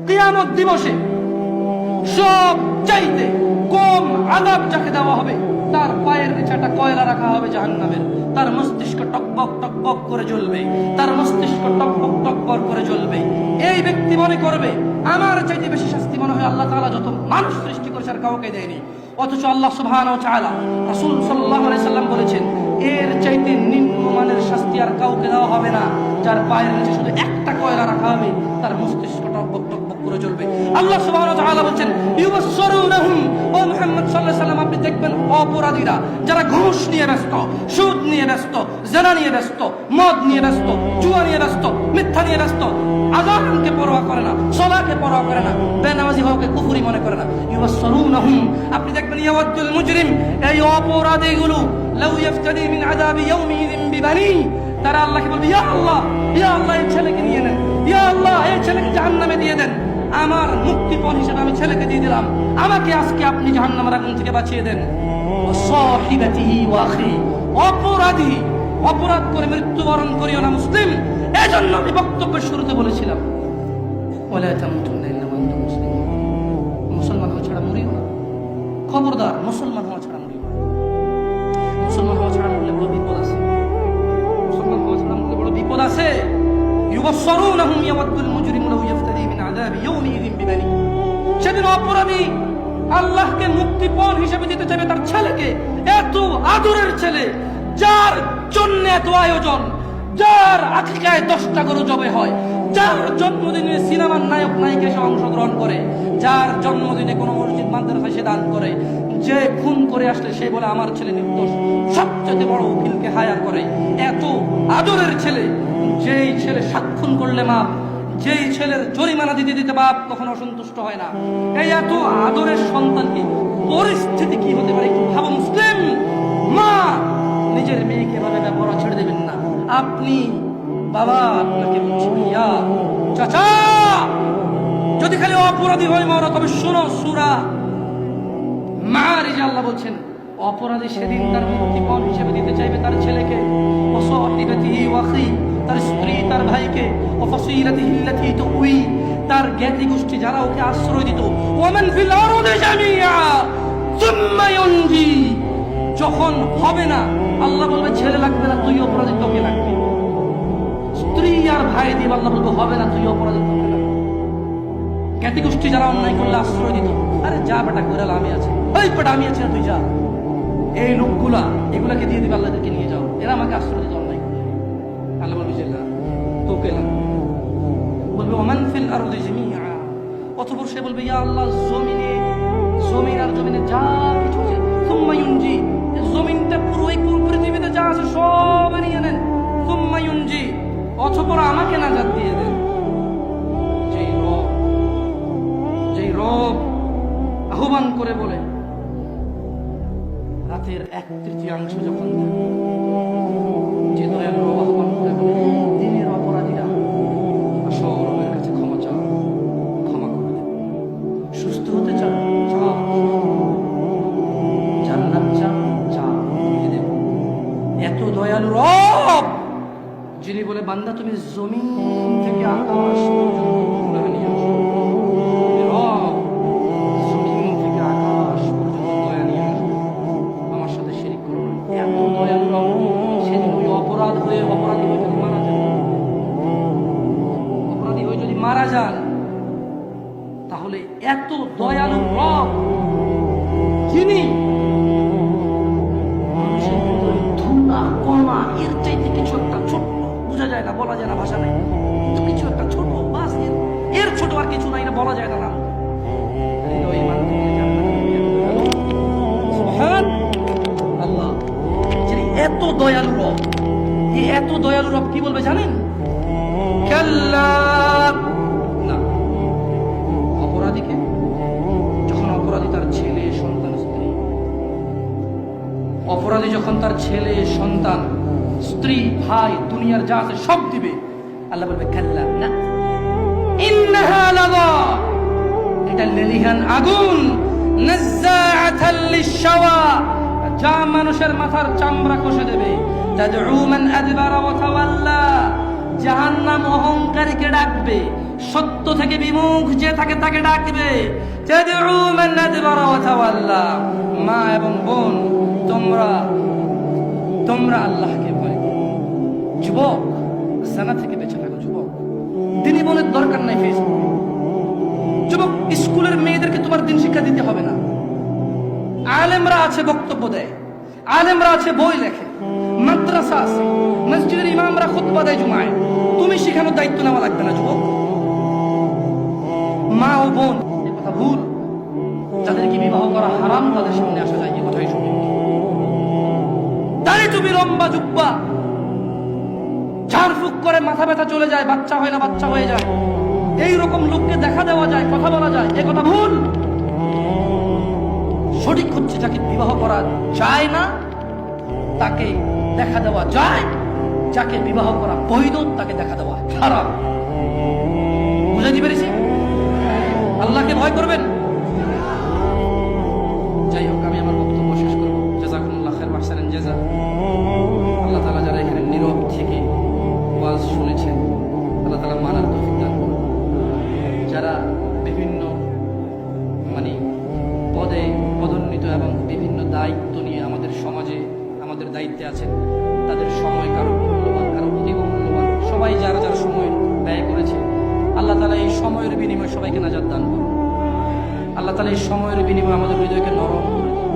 কিয়ামত দিবসে সব চাইতে কম আযাব যাকে দেওয়া হবে, তার পায়ের নিচে একটা কয়লা রাখা হবে জাহান্নামের, তার মস্তিষ্ক টকবক টকবক করে জ্বলবে, তার মস্তিষ্ক টকবক টকবক করে জ্বলবে। এই ব্যক্তি মনে করবে আমার চাইতে বেশি শাস্তি মনে হয় আল্লাহ তাআলা যত মানুষ সৃষ্টি করেছে আর কাউকে দেয়নি। অথচ আল্লাহ সুবহানাহু ওয়া তাআলা, রাসূল সাল্লাল্লাহু আলাইহি সাল্লাম বলেছেন এর চাইতে নিম্নমানের শাস্তি আর কাউকে দেওয়া হবে না, যার পায়ের নিচে শুধু একটা কয়লা রাখা হবে, তার মস্তিষ্ক টকবক টকবক করে জ্বলবে। আল্লাহ সুবহানাহু ওয়া তাআলা বলেন ইউবাসসিরুনহুম, ও মুহাম্মদ সাল্লাল্লাহু আলাইহি সাল্লাম আপনি দেখবেন অপরাধীরা যারা ঘুষ নিয়ে ব্যস্ত, সুদ নিয়ে ব্যস্ত, জিনা নিয়ে ব্যস্ত, মদ নিয়ে ব্যস্ত, জুয়া নিয়ে ব্যস্ত, মিথ্যা নিয়ে ব্যস্ত, আযানকে পরোয়া করে না, সালাতকে পরোয়া করে না, বেনামাজি হওয়াকে কুফরি মনে করে না। ইউবাসসিরুনহুম, আপনি দেখবেন ইয়াওয়াদুল মুজরিম, এই অপরাধীগুলো লাউ ইফতাদি মিন আযাবি ইয়াউমিযিন বিবানি, তারা আল্লাহকে বলবে ইয়া আল্লাহ, ইয়া আল্লাহ এই ছেলেকে নিয়ে নেন, ইয়া আল্লাহ এই ছেলেকে জাহান্নামে দিয়ে দেন, আমার মুক্তিপণ হিসেবে আমি ছেলেকে দিয়ে দিলাম, আমাকে আজকে আপনি জাহান্নামের আগুন থেকে বাঁচিয়ে দেন। সাহিবাতিহি ওয়া আখি, অপরাধী অপরাধ করে মৃত্যুবরণ করিও না মুসলিম। এজন্য আমি বক্তব্যের শুরুতে বলেছিলাম ওয়ালা তামুতুন্না ইল্লা ওয়া আনতুম মুসলিমুন, মুসলমান হওয়া ছাড়া মরিও না, খবরদার মুসলমান হওয়া ছাড়া মরিও না। মুসলমান হওয়া ছাড়া মরলে বড় বিপদ আছে, মুসলমান হওয়া ছাড়া মরলে বড় বিপদ আছে। ইউবাসসিরুনহুম ইয়াওয়াদুল মুজরিমু লাউ ইফতাদি মিন আযাবি ইয়াউমিযিন বিবানি, সেদিন অপরাধী আল্লাহকে মুক্তিপণ হিসেবে দিতে চাইবে তার ছেলেকে, এত আদরের ছেলে যার জন্য এত আয়োজন, যার আকিকায় 10টা গরু জবে হয়, যার জন্মদিনে সিনেমার নায়ক নায়িকা এসে অংশগ্রহণ করে, যার জন্মদিনে কোনো মসজিদ মাদ্রাসায় সে দান করে, যে খুন করে আসলে সে বলে আমার ছেলে নির্দোষ, সবচেয়ে বড় উকিলকে হায়ার করে। এত আদরের ছেলে, যেই ছেলে সাক্ষণ করলে মাপ, যেই ছেলের জরিমানা দিতে দিতে বাপ কখনো অসন্তুষ্ট হয় না, এই এত আদরের সন্তানকে পরিস্থিতি কি হতে পারে একটু ভাবো মুসলিম। মা নিজের মেয়েকে এভাবে ব্যবহার ছেড়ে দেবেন না। আপনি বাবা, আপনাকে বলছি ভাইয়া, চাচা, যদি খালি অপরাধী হয় মরা, তবে শোনো সূরা মাআরিজে আল্লাহ বলছেন অপরাধী সেদিন তার মুক্তিপণ হিসেবে দিতে চাইবে তার ছেলেকে, ওয়া সাহিবাতিহি ওয়া আখি, তার স্ত্রী, তার ভাইকে, ওয়া ফাসিলাতিহি আল্লাতী তুই, তার জ্ঞাতি গোষ্ঠী যারা ওকে আশ্রয় দিত, ওয়া মান ফিল আরদি জামিআ সুম্মা ইউনজি, যখন হবে না আল্লাহ বলবে ছেলে লাগবে না, তুই অপরাধী, তোকে লাগবে। স্ত্রী আর ভাই দিয়ে আল্লাহ বলবে হবে না, তুই অপরাধী, তোকে লাগবে। জ্ঞাতি গোষ্ঠী যারা অন্যায় করলে আশ্রয় দিত, আরে যা বেটা কইরাল আমি আছি, ওই বেটা আমি আছি না, তুই যা। এই লোকগুলা এগুলাকে দিয়ে দিবে, আল্লাহদেরকে নিয়ে যাও, এরা আমাকে আশ্রয় দিতে অন্যায় করবে। আল্লাহ বলবে যে না, তোকে লাগবে। বলবে ওমান ফিল আরদি জামিআ, অতঃপর সে বলবে ইয়া আল্লাহ জমিনে, জমিন আর জমিনে যা কিছু আছে, সুম্মা ইউনজি, জমিনটা পুরো এই পৃথিবীতে যা আছে সব নিয়ে নেন, সুম্মা ইউনজি, অতঃপর আমাকে নাজাত দিয়ে দেন। যেই রব আহ্বান করে বলে রাতের 1/3 যখন যে দয়ালু রব আহ্বান করে বলে দিনের অপরাধীরা আসো রবের কাছে ক্ষমা চাও, ক্ষমা করে দেন, সুস্থ হতে চাও, চাও, জান্নাত চাও, চাও, দিয়ে দেব। এত দয়ালু রব যিনি বলে বান্দা তুমি জমিন থেকে আকাশ পর্যন্ত গুনাহ নিয়ে আসো, রব জমিন থেকে আকাশ পর্যন্ত দয়া নিয়ে আসো, আমার সাথে শিরিক করো না। এত দয়ালু রব, সেদিন ওই অপরাধী হয়ে যদি মারা যান, অপরাধী হয়ে যদি মারা যান, তাহলে এত দয়ালু রব যিনি মানুষের ভিতরে ধুলা কণা এর চাইতে কিছু একটা ছোট্ট, বোঝা যায় না, বলা যায় না, ভাষা নেই, কিন্তু কিছু একটা ছোট, বাস এর ছোট আর কিছু নাই, না বলা যায় না নাম। আল্লাহ যিনি এত দয়ালু রব, এই এত দয়ালু রব কি বলবে জানেন? কাল্লা, না, অপরাধীকে যখন অপরাধী তার ছেলে সন্তান স্ত্রী, অপরাধী যখন তার ছেলে সন্তান স্ত্রী ভাই দুনিয়ার যা আছে সব দিবে, আল্লাহ বলবে কাল্লা, না, ইন্নাহা লাযা, এটা লেলিহান আগুন, নাযাআতাল লিশাওয়া, যা মানুষের মাথার চামড়া কষে দেবে, তাদউ মান আদবারা ওয়া তাওয়াল্লা, জাহান্নাম অহংকারীকে ডাকবে, সত্য থেকে বিমুখ যে থাকে তাকে ডাকবে। তাদউ মান আদবারা ওয়া তাওয়াল্লা। মা এবং বোন, তোমরা আল্লাহকে ভয় করো। যুবক, জানা থেকে বেঁচে থাকো। যুবক, দিনী বোনের দরকার নাই ফেসবুক। যুবক, স্কুলের মেয়েদেরকে তোমার দিন শিক্ষা দিতে হবে না। আলেমরা আছে, বক্তব্য দেয়, আলেমরা আছে, বই লেখে, মাদ্রাসা আছে, মসজিদের ইমামরা খুতবা দেয় জুমায়। তুমি শিখানোর দায়িত্ব নেওয়া লাগবে না। যুবক, মা ও বোন, এ কথা ভুল। যাদেরকে বিবাহ করা হারাম তাদের সামনে আসা যায়, এ কথাই শুনি। দাড়ি টুপি, লম্বা জুব্বা, ঝাড়ফুঁক করে মাথা ব্যথা চলে যায়, বাচ্চা হয় না, বাচ্চা হয়ে যায়, এইরকম লোককে দেখা দেওয়া যায়, কথা বলা যায়, এ কথা ভুল। সঠিক হচ্ছে যাকে বিবাহ করা যায় না তাকে দেখা দেওয়া যায়, যাকে বিবাহ করা বৈধ তাকে দেখা দেওয়া হারাম। বুঝাতে পেরেছি? আল্লাহকে ভয় করবেন। যাই হোক, আমি আমার বক্তব্য শেষ করব। জাযাকুমুল্লাহ খাইর ওয়া আহসানাল জাযা। আল্লাহ তাআলা যারা এখানে নীরব থেকে ওয়াজ শুনেছেন, আল্লাহ তাআলা মানার তৌফিক দান করুন। যারা বিভিন্ন পদে পদোন্নীত এবং বিভিন্ন দায়িত্ব নিয়ে আমাদের সমাজে আমাদের দায়িত্বে আছেন, তাদের সময় কারো মূল্যবান, কারো অধিক মূল্যবান, সবাই যারা যারা সময় ব্যয় করেছে, আল্লাহ তাআলা এই সময়ের বিনিময়ে সবাইকে নাজাত দান করুন। আল্লাহ তাআলা এই সময়ের বিনিময়ে আমাদের হৃদয়কে নরম করে দিন।